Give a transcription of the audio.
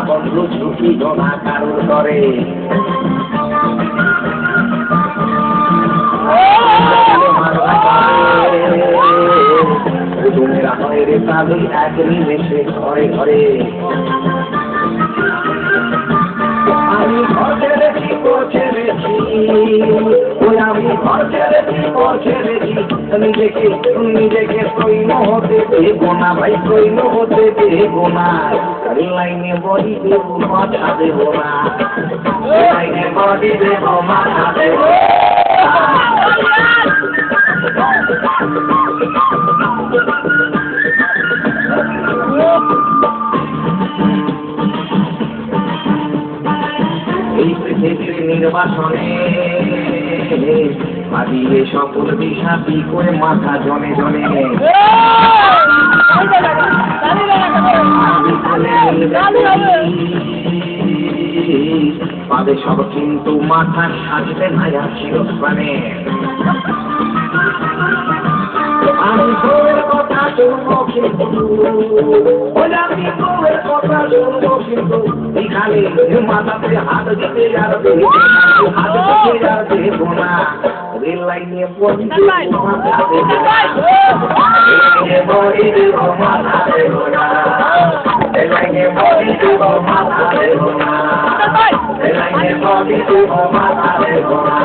বন্ধু ছুটি গোনা কারুর করে এক নিমেষে ঘরে ঘরে আমি ঘর ছেড়েছি ঘর ছেড়েছি আমি ঘর ছেড়েছি ঘর ছেড়েছি নিজেকে তৈল হতে দেবো না ভাই তৈল হতে দেবো না লাইনে বডি দেবো মাথা দেবো না লাইনে বডি দেবো মাথা দেবো এই পৃথিবীর নির্বাসনে বাড়িয়ে সকল বিষাদি করে মাথা জনে জনে পাবে সব কিন্তু মাথা সাজবে না চিরস্থানে আমি বউয়ের কথা শুনবো কিন্তু আমি বউয়ের কথা শুনবো কিন্তু এখানে মাথাতে হাত দিতে যাবে হাত দিতে যাবে বোনা রেল লাইনে পৌঁছে মাথা দেবো বড়ি দেবো মাথা দেবো না রেল লাইনে বড়ি দেবো মাথা দেবো না রেল লাইনে বড়ি দেবো মাথা দেবো না